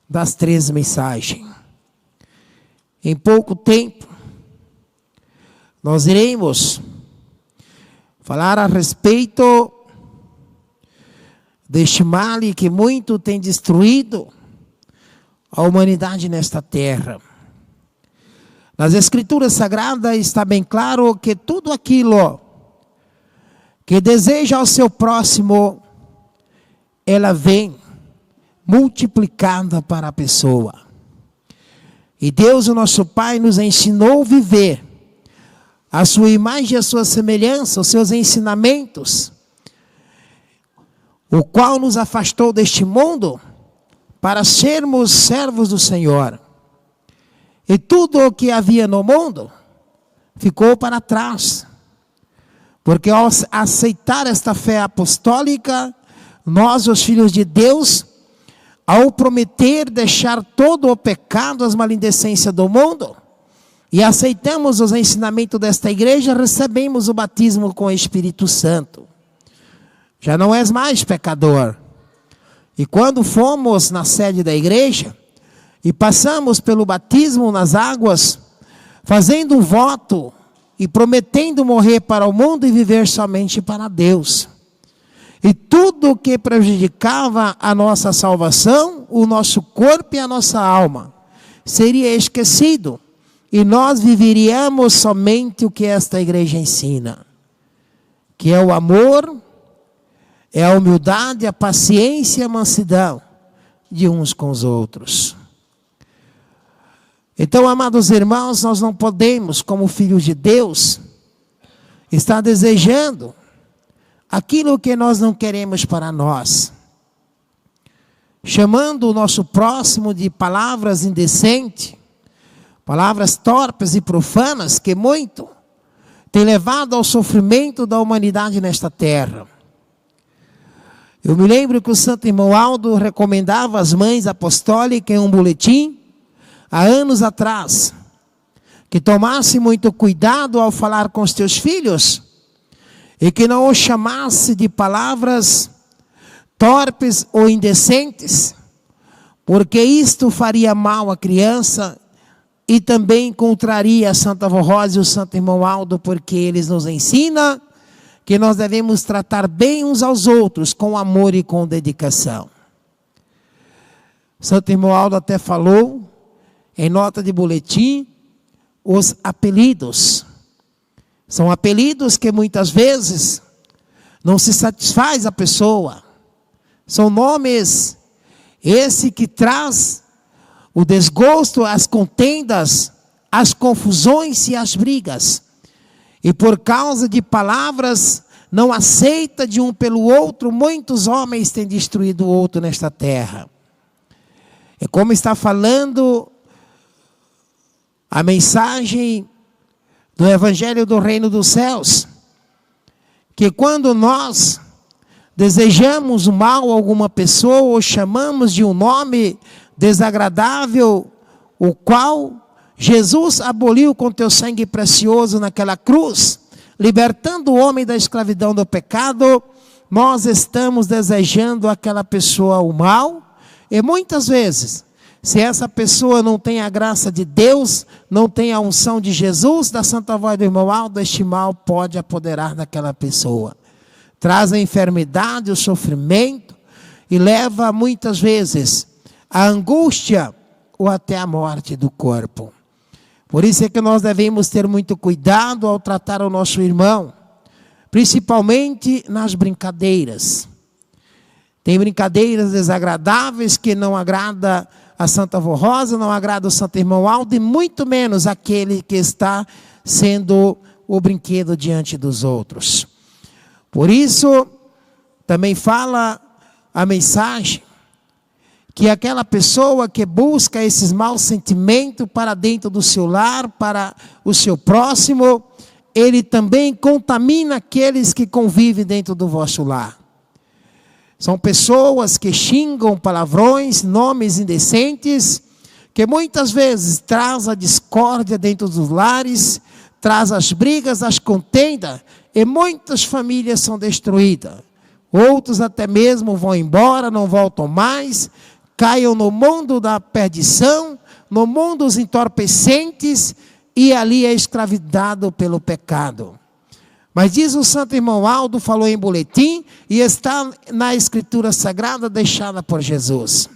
das 3 mensagens. Em pouco tempo, nós iremos falar a respeito deste mal que muito tem destruído a humanidade nesta terra. Nas Escrituras Sagradas está bem claro que tudo aquilo que deseja ao seu próximo, ela vem multiplicada para a pessoa. E Deus, o nosso Pai, nos ensinou a viver a sua imagem e a sua semelhança, os seus ensinamentos, o qual nos afastou deste mundo para sermos servos do Senhor. E tudo o que havia no mundo ficou para trás. Porque ao aceitar esta fé apostólica, nós, os filhos de Deus, ao prometer deixar todo o pecado, as malindecências do mundo, e aceitamos os ensinamentos desta igreja, recebemos o batismo com o Espírito Santo. Já não és mais pecador. E quando fomos na sede da igreja, e passamos pelo batismo nas águas, fazendo um voto, e prometendo morrer para o mundo e viver somente para Deus. E tudo que prejudicava a nossa salvação, o nosso corpo e a nossa alma, seria esquecido. E nós viveríamos somente o que esta igreja ensina. Que é o amor, é a humildade, a paciência e a mansidão de uns com os outros. Então, amados irmãos, nós não podemos, como filhos de Deus, estar desejando aquilo que nós não queremos para nós. Chamando o nosso próximo de palavras indecentes, palavras torpes e profanas, que muito tem levado ao sofrimento da humanidade nesta terra. Eu me lembro que o santo irmão Aldo recomendava às mães apostólicas em um boletim, há anos atrás, que tomasse muito cuidado ao falar com os teus filhos, e que não os chamasse de palavras torpes ou indecentes, porque isto faria mal à criança, e também contraria a Santa Avó Rosa e o santo irmão Aldo, porque eles nos ensinam que nós devemos tratar bem uns aos outros, com amor e com dedicação. Santo irmão Aldo até falou, em nota de boletim, os apelidos. São apelidos que muitas vezes não se satisfaz a pessoa. São nomes esse que traz o desgosto, as contendas, as confusões e as brigas. E por causa de palavras não aceitas de um pelo outro, muitos homens têm destruído o outro nesta terra. É como está falando a mensagem do Evangelho do Reino dos Céus, que quando nós desejamos o mal a alguma pessoa, ou chamamos de um nome desagradável, o qual Jesus aboliu com teu sangue precioso naquela cruz, libertando o homem da escravidão do pecado, nós estamos desejando àquela pessoa o mal, e muitas vezes, se essa pessoa não tem a graça de Deus, não tem a unção de Jesus, da Santa Voz do irmão Aldo, este mal pode apoderar daquela pessoa. Traz a enfermidade, o sofrimento, e leva muitas vezes a angústia ou até a morte do corpo. Por isso é que nós devemos ter muito cuidado ao tratar o nosso irmão, principalmente nas brincadeiras. Tem brincadeiras desagradáveis que não agrada a Santa Avó Rosa, não agrada o Santo Irmão Aldo, e muito menos aquele que está sendo o brinquedo diante dos outros. Por isso, também fala a mensagem, que aquela pessoa que busca esses maus sentimentos para dentro do seu lar, para o seu próximo, ele também contamina aqueles que convivem dentro do vosso lar. São pessoas que xingam palavrões, nomes indecentes, que muitas vezes traz a discórdia dentro dos lares, traz as brigas, as contendas, e muitas famílias são destruídas. Outros até mesmo vão embora, não voltam mais, caiam no mundo da perdição, no mundo dos entorpecentes, e ali é escravizado pelo pecado. Mas diz o santo irmão Aldo, falou em boletim, e está na Escritura Sagrada deixada por Jesus,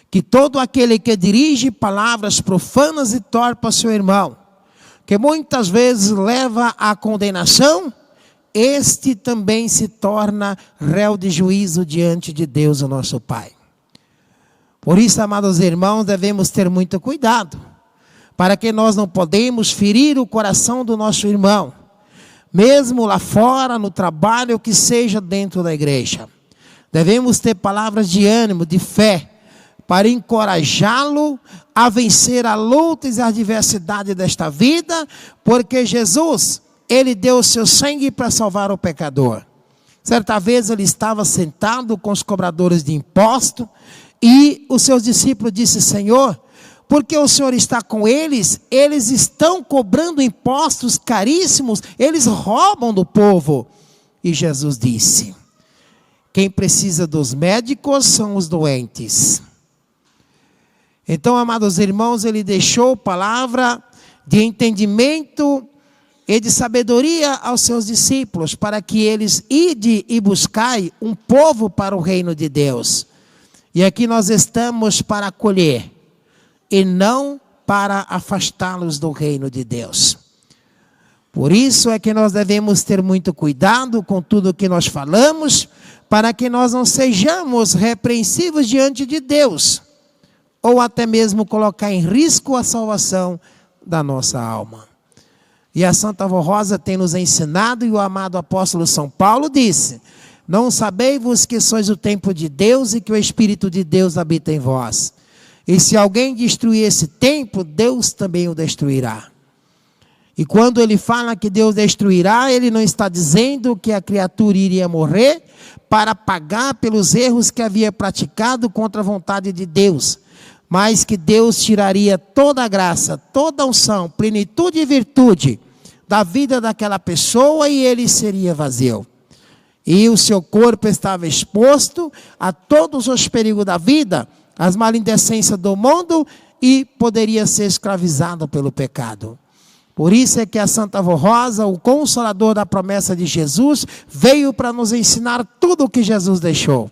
que todo aquele que dirige palavras profanas e torpes ao seu irmão, que muitas vezes leva à condenação, este também se torna réu de juízo diante de Deus, o nosso Pai. Por isso, amados irmãos, devemos ter muito cuidado, para que nós não podemos ferir o coração do nosso irmão, mesmo lá fora, no trabalho, que seja dentro da igreja. Devemos ter palavras de ânimo, de fé, para encorajá-lo a vencer a luta e a adversidade desta vida, porque Jesus, Ele deu o seu sangue para salvar o pecador. Certa vez ele estava sentado com os cobradores de imposto, e os seus discípulos disseram: Senhor, porque o Senhor está com eles? Eles estão cobrando impostos caríssimos, eles roubam do povo. E Jesus disse: quem precisa dos médicos são os doentes. Então, amados irmãos, ele deixou palavra de entendimento e de sabedoria aos seus discípulos, para que eles ide e buscai um povo para o reino de Deus. E aqui nós estamos para acolher, e não para afastá-los do reino de Deus. Por isso é que nós devemos ter muito cuidado com tudo que nós falamos, para que nós não sejamos repreensivos diante de Deus, ou até mesmo colocar em risco a salvação da nossa alma. E a Santa Avó Rosa tem nos ensinado, e o amado apóstolo São Paulo disse: não sabeis-vos que sois o templo de Deus e que o Espírito de Deus habita em vós? E se alguém destruir esse templo, Deus também o destruirá. E quando ele fala que Deus destruirá, ele não está dizendo que a criatura iria morrer para pagar pelos erros que havia praticado contra a vontade de Deus, mas que Deus tiraria toda a graça, toda a unção, plenitude e virtude da vida daquela pessoa, e ele seria vazio. E o seu corpo estava exposto a todos os perigos da vida, as malindecências do mundo, e poderia ser escravizado pelo pecado. Por isso é que a Santa Avó Rosa, o consolador da promessa de Jesus, veio para nos ensinar tudo o que Jesus deixou.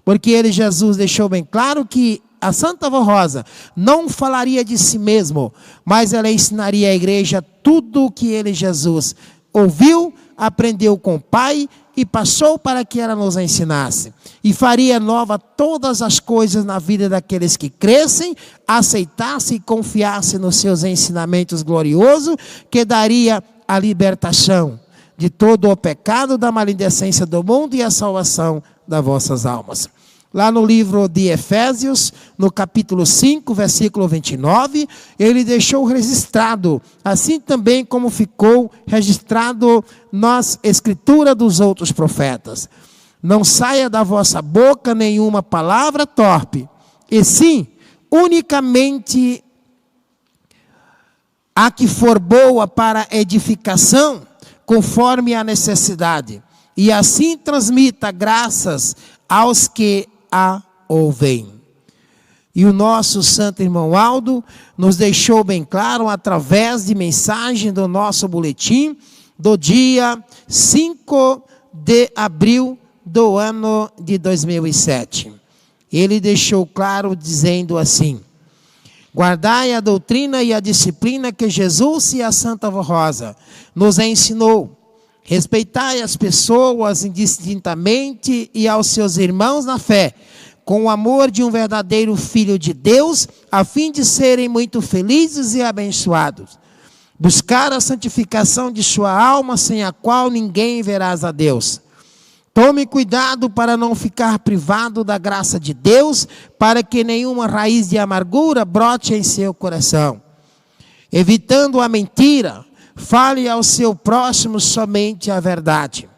Porque Jesus deixou bem claro que a Santa Avó Rosa não falaria de si mesmo, mas ela ensinaria à igreja tudo o que Jesus ouviu, aprendeu com o Pai e passou para que ela nos ensinasse. E faria nova todas as coisas na vida daqueles que crescem, aceitassem e confiassem nos seus ensinamentos gloriosos, que daria a libertação de todo o pecado, da malindecência do mundo e a salvação das vossas almas. Lá no livro de Efésios, no capítulo 5, versículo 29, ele deixou registrado, assim também como ficou registrado nas escrituras dos outros profetas: não saia da vossa boca nenhuma palavra torpe, e sim, unicamente a que for boa para edificação, conforme a necessidade, e assim transmita graças aos que a ouvem. E o nosso santo irmão Aldo nos deixou bem claro, através de mensagem do nosso boletim, do dia 5 de abril do ano de 2007. Ele deixou claro dizendo assim: guardai a doutrina e a disciplina que Jesus e a Santa Avó Rosa nos ensinou. Respeitai as pessoas indistintamente e aos seus irmãos na fé, com o amor de um verdadeiro filho de Deus, a fim de serem muito felizes e abençoados. Buscar a santificação de sua alma, sem a qual ninguém verás a Deus. Tome cuidado para não ficar privado da graça de Deus, para que nenhuma raiz de amargura brote em seu coração. Evitando a mentira, fale ao seu próximo somente a verdade.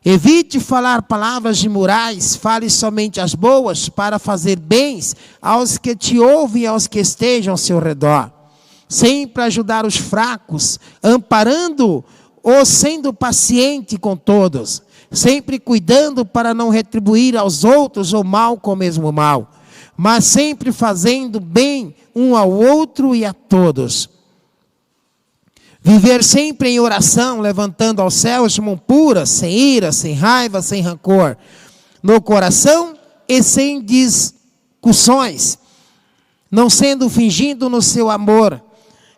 Evite falar palavras imorais, fale somente as boas, para fazer bens aos que te ouvem e aos que estejam ao seu redor. Sempre ajudar os fracos, amparando ou sendo paciente com todos. Sempre cuidando para não retribuir aos outros o mal com o mesmo mal. mas sempre fazendo bem um ao outro e a todos. Viver sempre em oração, levantando ao céu as mãos puras, sem ira, sem raiva, sem rancor, no coração e sem discussões, não sendo fingindo no seu amor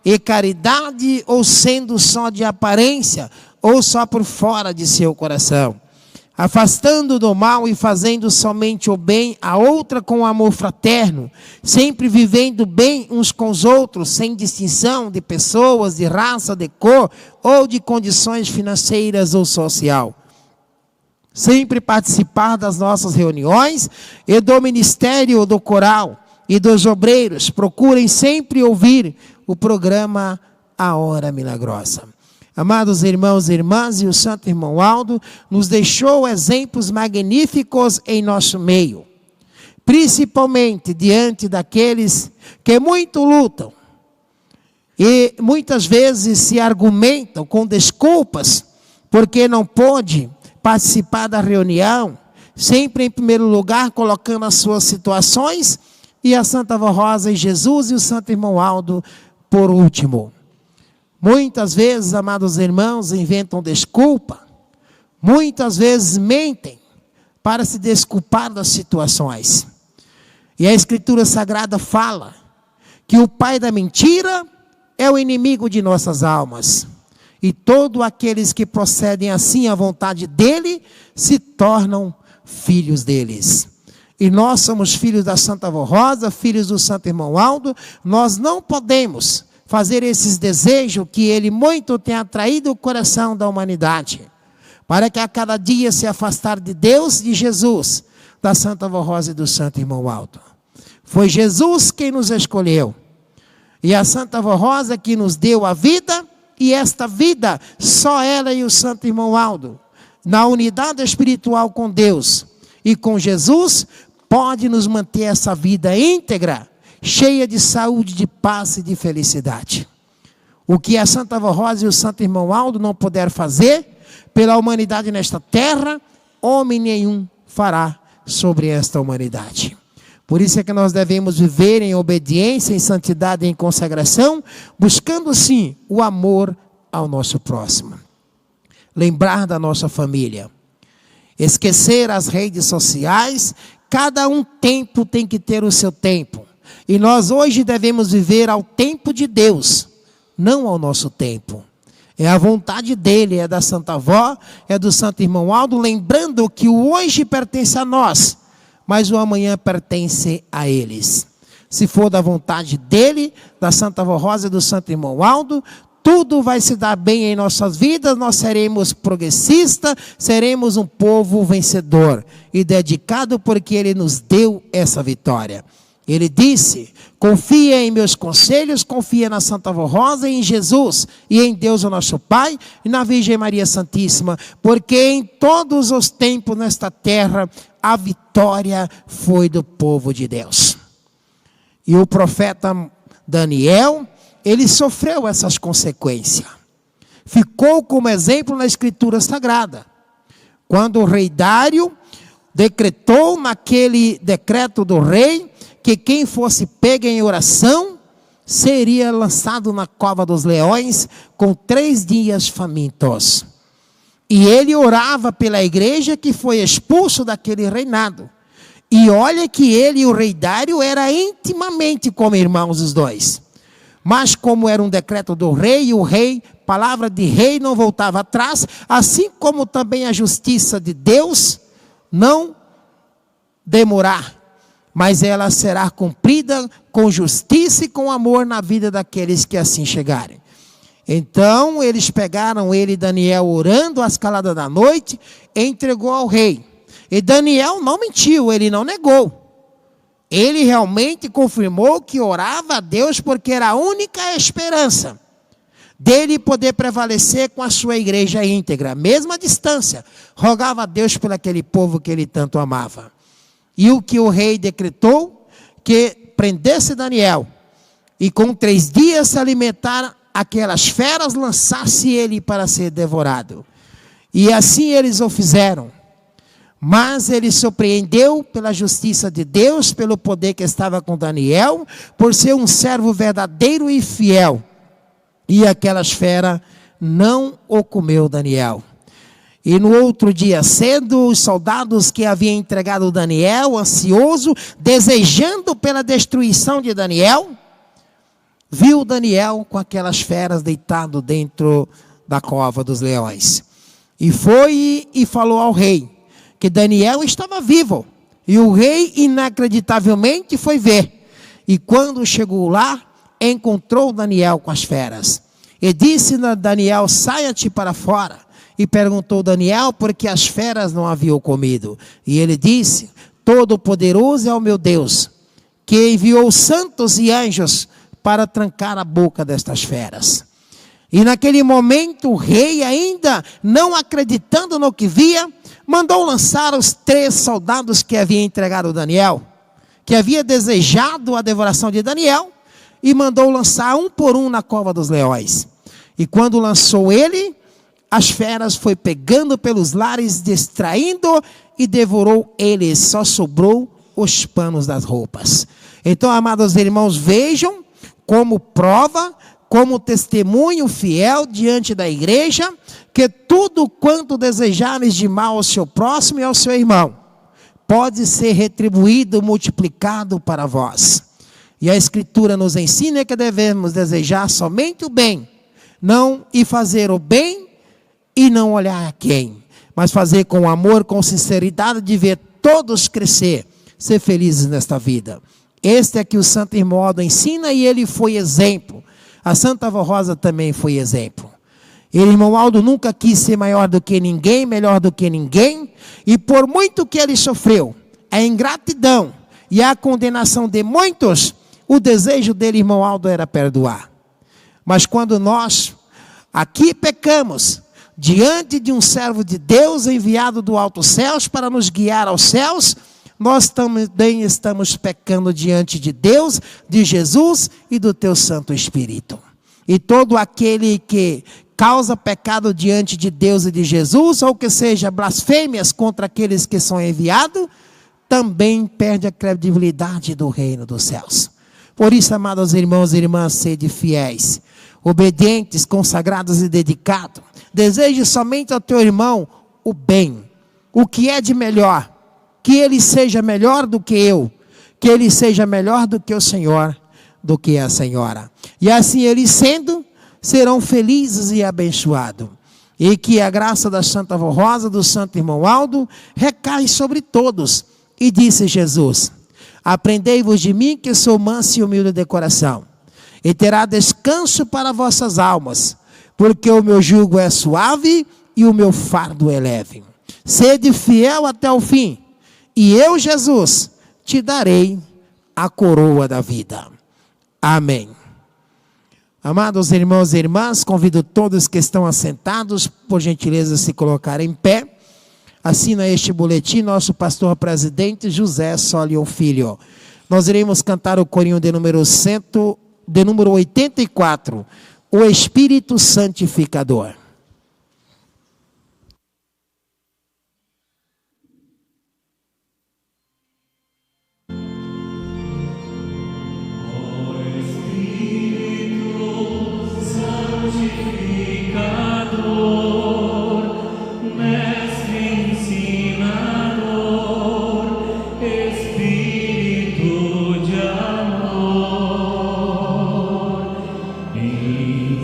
e caridade, ou sendo só de aparência, ou só por fora de seu coração, afastando do mal e fazendo somente o bem a outra com amor fraterno, sempre vivendo bem uns com os outros, sem distinção de pessoas, de raça, de cor, ou de condições financeiras ou social. Sempre participar das nossas reuniões e do ministério do coral e dos obreiros. Procurem sempre ouvir o programa A Hora Milagrosa. Amados irmãos e irmãs, e o santo irmão Aldo nos deixou exemplos magníficos em nosso meio, principalmente diante daqueles que muito lutam e muitas vezes se argumentam com desculpas porque não pôde participar da reunião, sempre em primeiro lugar colocando as suas situações, e a Santa Avó Rosa e Jesus e o santo irmão Aldo por último. Muitas vezes, amados irmãos, inventam desculpa, muitas vezes mentem para se desculpar das situações. E a Escritura Sagrada fala que o pai da mentira é o inimigo de nossas almas. E todos aqueles que procedem assim à vontade dele, se tornam filhos deles. E nós somos filhos da Santa Avó Rosa, filhos do santo irmão Aldo, nós não podemos fazer esses desejos que ele muito tem atraído o coração da humanidade, para que a cada dia se afastar de Deus, de Jesus, da Santa Avó Rosa e do santo irmão Aldo. Foi Jesus quem nos escolheu, e a Santa Avó Rosa que nos deu a vida, e esta vida, só ela e o santo irmão Aldo, na unidade espiritual com Deus e com Jesus, pode nos manter essa vida íntegra, cheia de saúde, de paz e de felicidade. O que a Santa Avó Rosa e o santo irmão Aldo não puderam fazer pela humanidade nesta terra, homem nenhum fará sobre esta humanidade. Por isso é que nós devemos viver em obediência, em santidade e em consagração, buscando sim o amor ao nosso próximo. Lembrar da nossa família. Esquecer as redes sociais, cada tempo tem que ter o seu tempo. E nós hoje devemos viver ao tempo de Deus, não ao nosso tempo. É a vontade dele, é da Santa Avó, é do santo irmão Aldo, lembrando que o hoje pertence a nós, mas o amanhã pertence a eles. Se for da vontade dele, da Santa Avó Rosa e do santo irmão Aldo, tudo vai se dar bem em nossas vidas, nós seremos progressistas, seremos um povo vencedor e dedicado porque ele nos deu essa vitória. Ele disse, confia em meus conselhos, confia na Santa Avó Rosa e em Jesus, e em Deus o nosso Pai, e na Virgem Maria Santíssima, porque em todos os tempos nesta terra, a vitória foi do povo de Deus. E o profeta Daniel, ele sofreu essas consequências. Ficou como exemplo na Escritura Sagrada. Quando o rei Dário decretou naquele decreto do rei, que quem fosse pego em oração, seria lançado na cova dos leões, com 3 dias famintos. E ele orava pela igreja que foi expulso daquele reinado. E olha que ele e o rei Dário eram intimamente como irmãos os dois. Mas como era um decreto do rei, e o rei, palavra de rei não voltava atrás, assim como também a justiça de Deus não demorar, mas ela será cumprida com justiça e com amor na vida daqueles que assim chegarem. Então eles pegaram ele e Daniel orando às caladas da noite, e entregou ao rei. E Daniel não mentiu, ele não negou. Ele realmente confirmou que orava a Deus porque era a única esperança dele poder prevalecer com a sua igreja íntegra, mesmo à distância. Rogava a Deus por aquele povo que ele tanto amava. E o que o rei decretou? Que prendesse Daniel e com 3 dias se alimentar aquelas feras, lançasse ele para ser devorado. E assim eles o fizeram. Mas ele surpreendeu pela justiça de Deus, pelo poder que estava com Daniel, por ser um servo verdadeiro e fiel. E aquela fera não o comeu Daniel. E no outro dia cedo, os soldados que haviam entregado Daniel, ansioso, desejando pela destruição de Daniel, viu Daniel com aquelas feras deitado dentro da cova dos leões. E foi e falou ao rei que Daniel estava vivo. E o rei inacreditavelmente foi ver. E quando chegou lá, encontrou Daniel com as feras. E disse a Daniel: saia-te para fora. E perguntou Daniel por que as feras não haviam comido. E ele disse: Todo-Poderoso é o meu Deus, que enviou santos e anjos para trancar a boca destas feras. E naquele momento o rei, ainda não acreditando no que via, mandou lançar os 3 soldados que haviam entregado Daniel, que havia desejado a devoração de Daniel, e mandou lançar um por um na cova dos leões. E quando lançou ele, as feras foi pegando pelos lares, distraindo, e devorou eles. Só sobrou os panos das roupas. Então, amados irmãos, vejam como prova, como testemunho fiel diante da igreja, que tudo quanto desejares de mal ao seu próximo e ao seu irmão, pode ser retribuído, multiplicado para vós. E a Escritura nos ensina que devemos desejar somente o bem, não e fazer o bem e não olhar a quem, mas fazer com amor, com sinceridade, de ver todos crescer, ser felizes nesta vida. Este é que o Santo Irmão Aldo ensina, e ele foi exemplo. A Santa Avó Rosa também foi exemplo. O irmão Aldo nunca quis ser maior do que ninguém, melhor do que ninguém, e por muito que ele sofreu, a ingratidão e a condenação de muitos, o desejo dele, irmão Aldo, era perdoar. Mas quando nós aqui pecamos, diante de um servo de Deus enviado do alto céus para nos guiar aos céus, nós também estamos pecando diante de Deus, de Jesus e do teu Santo Espírito. E todo aquele que causa pecado diante de Deus e de Jesus, ou que seja blasfêmias contra aqueles que são enviados, também perde a credibilidade do reino dos céus. Por isso, amados irmãos e irmãs, sede fiéis, obedientes, consagrados e dedicados. Deseje somente ao teu irmão o bem, o que é de melhor, que ele seja melhor do que eu, que ele seja melhor do que o Senhor, do que a Senhora. E assim eles sendo, serão felizes e abençoados. E que a graça da Santa Avó Rosa, do Santo Irmão Aldo, recai sobre todos. E disse Jesus: aprendei-vos de mim, que sou manso e humilde de coração, e terá descanso para vossas almas, porque o meu jugo é suave e o meu fardo é leve. Sede fiel até o fim, e eu, Jesus, te darei a coroa da vida. Amém. Amados irmãos e irmãs, convido todos que estão assentados, por gentileza, se colocarem em pé. Assina este boletim nosso pastor presidente José Solion Filho. Nós iremos cantar o corinho de número 84, o Espírito Santificador.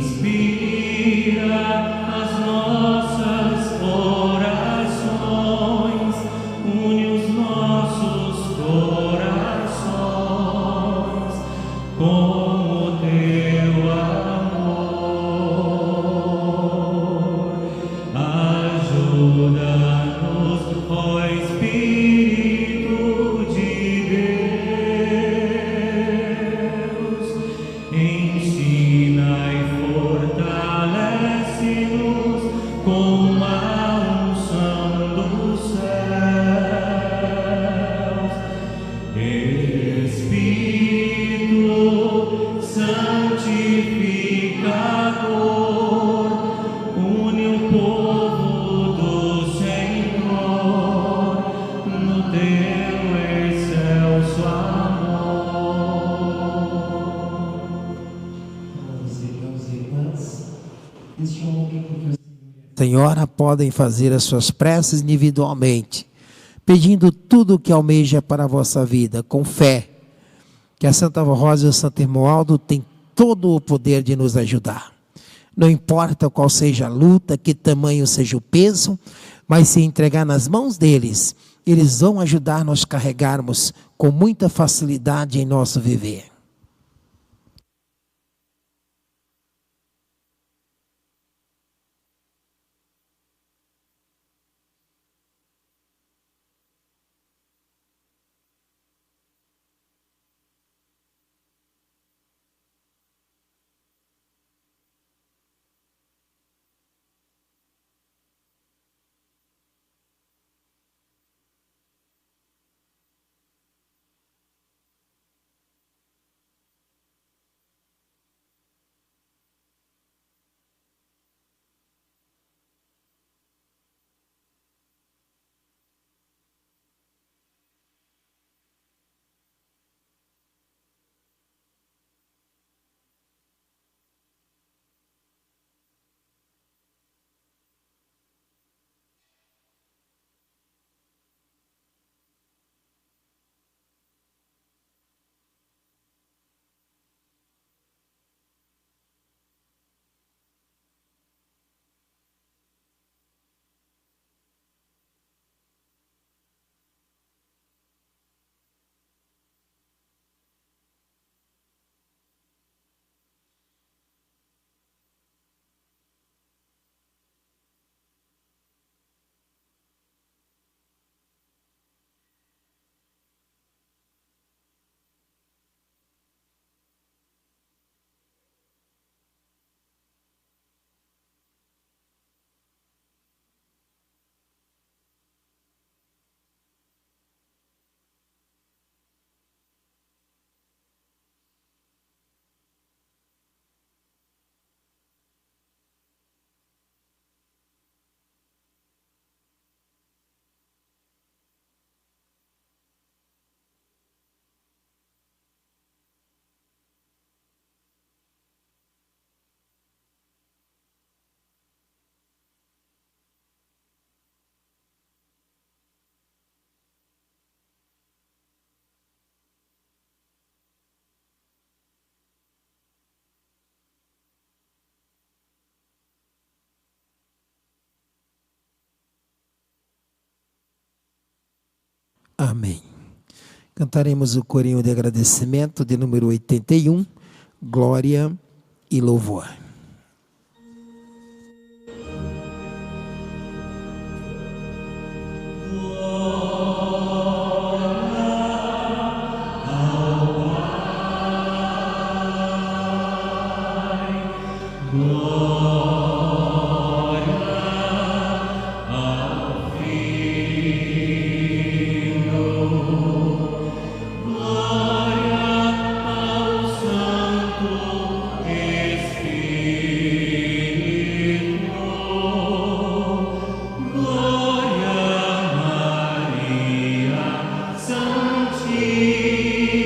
Inspira senhora podem fazer as suas preces individualmente, pedindo tudo o que almeja para a vossa vida, com fé, que a Santa Rosa e o Santo Hermoaldo têm todo o poder de nos ajudar. Não importa qual seja a luta, que tamanho seja o peso, mas se entregar nas mãos deles, eles vão ajudar nós carregarmos com muita facilidade em nosso viver. Amém. Cantaremos o corinho de agradecimento de número 81, Glória e Louvor.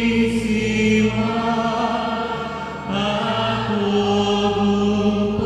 Santíssima, a todo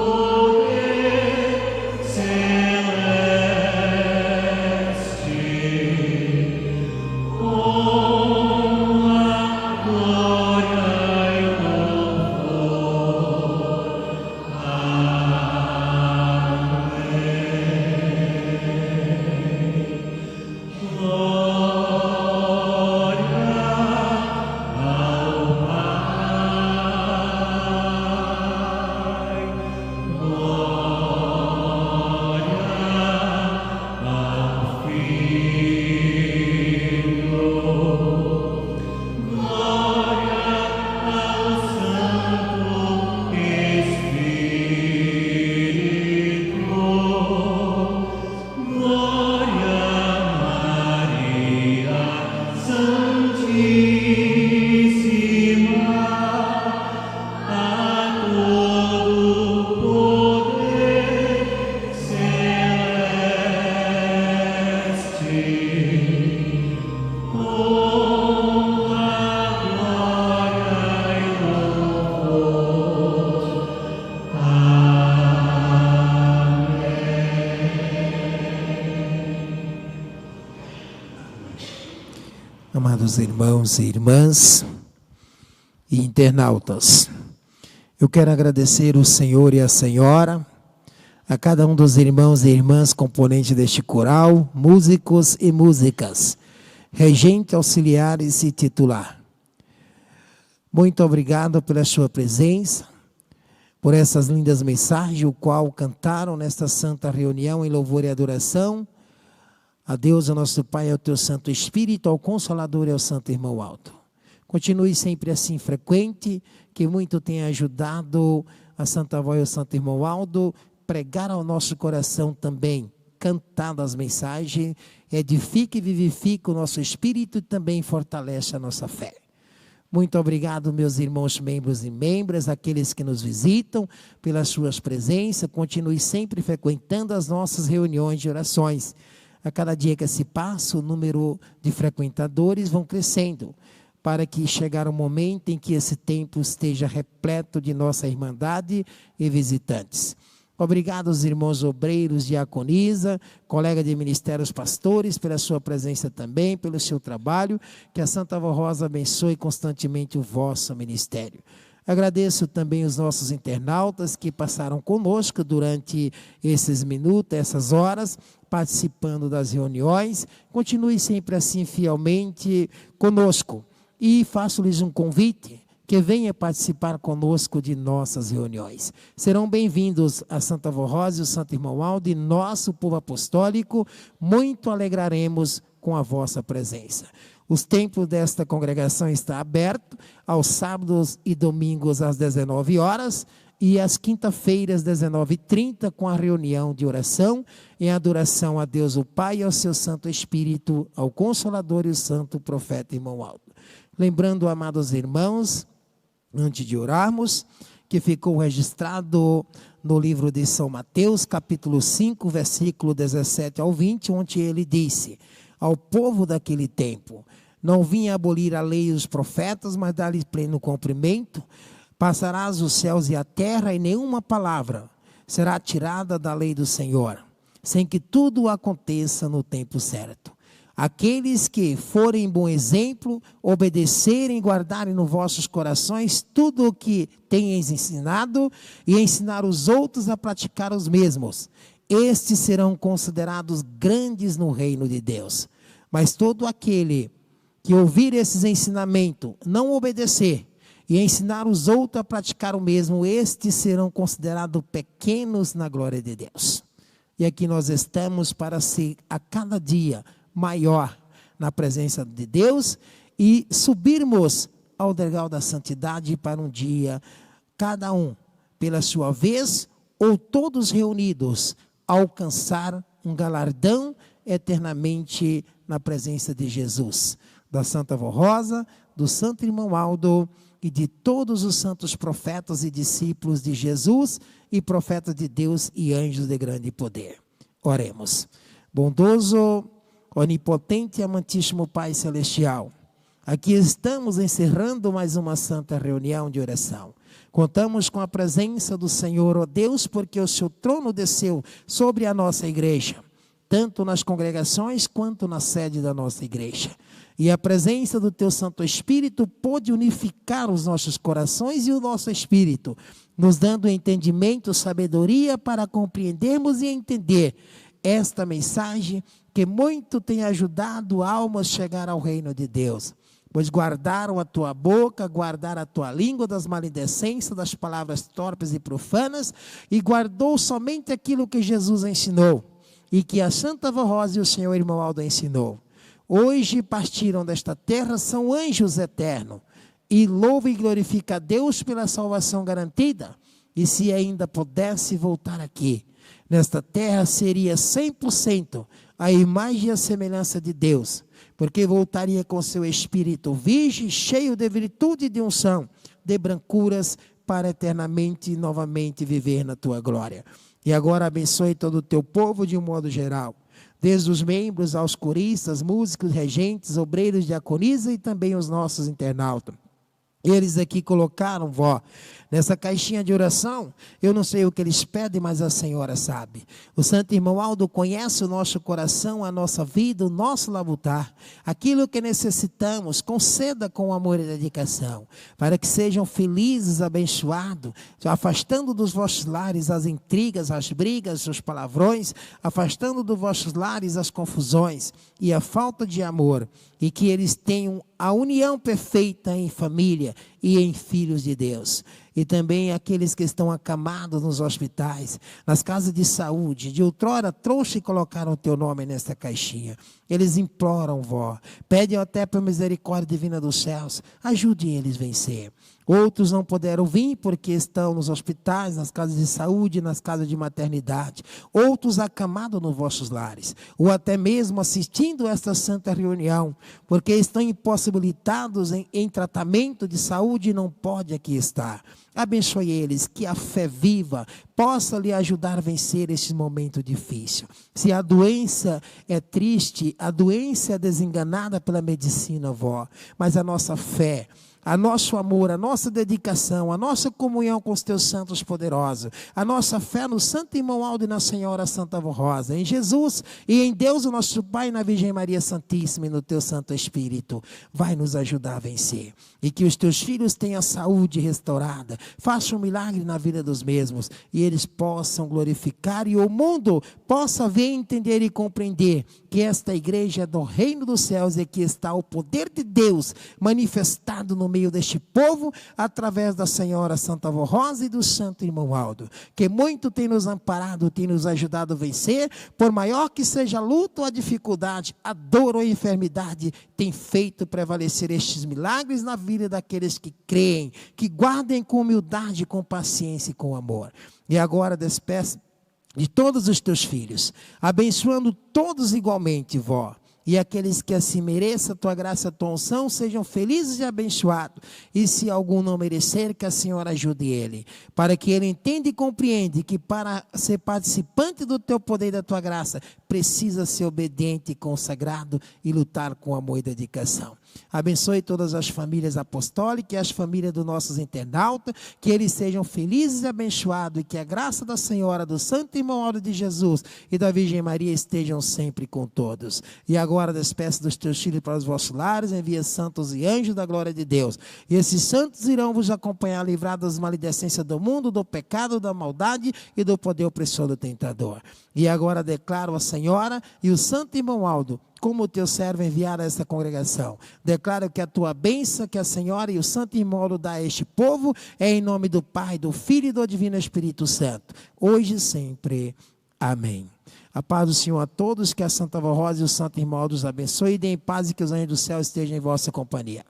Amados irmãos e irmãs e internautas, eu quero agradecer o Senhor e a Senhora, a cada um dos irmãos e irmãs componentes deste coral, músicos e músicas, regente, auxiliares e titular. Muito obrigado pela sua presença, por essas lindas mensagens, o qual cantaram nesta santa reunião em louvor e adoração a Deus, ao nosso Pai, ao teu Santo Espírito, ao Consolador e ao Santo Irmão Alto. Continue sempre assim frequente, que muito tem ajudado a Santa Avó e o Santo Irmão Aldo pregar ao nosso coração também, cantando as mensagens, edifica e vivifica o nosso espírito e também fortalece a nossa fé. Muito obrigado, meus irmãos membros e membras, aqueles que nos visitam, pelas suas presenças. Continue sempre frequentando as nossas reuniões de orações. A cada dia que se passa, o número de frequentadores vão crescendo, para que chegar o momento em que esse templo esteja repleto de nossa irmandade e visitantes. Obrigado aos irmãos obreiros, diaconisa, colega de ministérios pastores, pela sua presença também, pelo seu trabalho. Que a Santa Avó Rosa abençoe constantemente o vosso ministério. Agradeço também os nossos internautas que passaram conosco durante esses minutos, essas horas, participando das reuniões. Continue sempre assim fielmente conosco. E faço-lhes um convite, que venha participar conosco de nossas reuniões. Serão bem-vindos a Santa Avó Rosa e o Santo Irmão Aldo e nosso povo apostólico. Muito alegraremos com a vossa presença. Os templos desta congregação estão abertos aos sábados e domingos às 19 horas e às quinta-feiras, 19h30, com a reunião de oração em adoração a Deus o Pai e ao seu Santo Espírito, ao Consolador e o Santo Profeta Irmão Aldo. Lembrando, amados irmãos, antes de orarmos, que ficou registrado no livro de São Mateus, capítulo 5, versículo 17 ao 20, onde ele disse ao povo daquele tempo: não vim abolir a lei e os profetas, mas dar-lhes pleno cumprimento. Passarás os céus e a terra, e nenhuma palavra será tirada da lei do Senhor, sem que tudo aconteça no tempo certo. Aqueles que forem bom exemplo, obedecerem e guardarem nos vossos corações tudo o que tenhas ensinado e ensinar os outros a praticar os mesmos, estes serão considerados grandes no reino de Deus. Mas todo aquele que ouvir esses ensinamentos, não obedecer e ensinar os outros a praticar o mesmo, estes serão considerados pequenos na glória de Deus. E aqui nós estamos para ser a cada dia maior na presença de Deus e subirmos ao degrau da santidade para um dia, cada um pela sua vez ou todos reunidos, alcançar um galardão eternamente na presença de Jesus, da Santa Avó Rosa, do Santo Irmão Aldo e de todos os santos profetas e discípulos de Jesus e profetas de Deus e anjos de grande poder. Oremos. Bondoso, onipotente e amantíssimo Pai Celestial, aqui estamos encerrando mais uma santa reunião de oração. Contamos com a presença do Senhor, ó Deus, porque o seu trono desceu sobre a nossa igreja, tanto nas congregações quanto na sede da nossa igreja. E a presença do teu Santo Espírito pôde unificar os nossos corações e o nosso espírito, nos dando entendimento, sabedoria para compreendermos e entender esta mensagem que muito tem ajudado almas a chegar ao reino de Deus. Pois guardaram a tua boca, guardaram a tua língua das maledicências, das palavras torpes e profanas, e guardou somente aquilo que Jesus ensinou, e que a Santa Avó Rosa e o Senhor Irmão Aldo ensinou. Hoje partiram desta terra, são anjos eternos, e louva e glorifica a Deus pela salvação garantida, e se ainda pudesse voltar aqui, nesta terra seria 100% a imagem e a semelhança de Deus, porque voltaria com seu espírito virgem, cheio de virtude e de unção, de brancuras, para eternamente e novamente viver na tua glória. E agora abençoe todo o teu povo de um modo geral, desde os membros aos coristas, músicos, regentes, obreiros, diaconisa e também os nossos internautas. Eles aqui colocaram, vó, nessa caixinha de oração, eu não sei o que eles pedem, mas a senhora sabe. O santo irmão Aldo conhece o nosso coração, a nossa vida, o nosso labutar. Aquilo que necessitamos, conceda com amor e dedicação, para que sejam felizes, abençoados, afastando dos vossos lares as intrigas, as brigas, os palavrões, afastando dos vossos lares as confusões e a falta de amor, e que eles tenham a união perfeita em família e em filhos de Deus. E também aqueles que estão acamados nos hospitais, nas casas de saúde, de outrora trouxe e colocaram o teu nome nesta caixinha. Eles imploram, vó, pedem até pela misericórdia divina dos céus, ajude eles a vencer. Outros não puderam vir porque estão nos hospitais, nas casas de saúde, nas casas de maternidade. Outros acamados nos vossos lares, ou até mesmo assistindo esta santa reunião, porque estão impossibilitados em tratamento de saúde e não podem aqui estar. Abençoe eles, que a fé viva possa lhe ajudar a vencer este momento difícil. Se a doença é triste, a doença é desenganada pela medicina, vó, mas a nossa fé, a nosso amor, a nossa dedicação, a nossa comunhão com os teus santos poderosos, a nossa fé no Santo Irmão Aldo e na Senhora Santa Avó Rosa, em Jesus e em Deus o nosso Pai, na Virgem Maria Santíssima e no teu Santo Espírito, vai nos ajudar a vencer. E que os teus filhos tenham saúde restaurada, faça um milagre na vida dos mesmos e eles possam glorificar e o mundo possa ver, entender e compreender que esta igreja é do reino dos céus e que está o poder de Deus manifestado no meio deste povo, através da Senhora Santa Avó Rosa e do Santo Irmão Aldo, que muito tem nos amparado, tem nos ajudado a vencer, por maior que seja a luta ou a dificuldade, a dor ou a enfermidade, tem feito prevalecer estes milagres na vida daqueles que creem, que guardem com humildade, com paciência e com amor. E agora despeça de todos os teus filhos, abençoando todos igualmente, vó. E aqueles que assim mereçam a tua graça, a tua unção, sejam felizes e abençoados. E se algum não merecer, que a Senhora ajude ele, para que ele entenda e compreenda que para ser participante do teu poder e da tua graça, precisa ser obediente, consagrado e lutar com amor e dedicação. Abençoe todas as famílias apostólicas e as famílias dos nossos internautas, que eles sejam felizes e abençoados e que a graça da Senhora, do Santo Irmão Aldo de Jesus e da Virgem Maria estejam sempre com todos. E agora despeça dos teus filhos para os vossos lares, envia santos e anjos da glória de Deus. E esses santos irão vos acompanhar, livrar das maledicências do mundo, do pecado, da maldade e do poder opressor do tentador. E agora declaro a Senhora e o Santo Irmão Aldo como o teu servo enviar a esta congregação. Declaro que a tua bênção, que a Senhora e o Santo Irmão Aldo dá a este povo, é em nome do Pai, do Filho e do Divino Espírito Santo, hoje e sempre. Amém. A paz do Senhor a todos, que a Santa Avó Rosa e o Santo Irmão Aldo os abençoe e dê em paz e que os anjos do céu estejam em vossa companhia.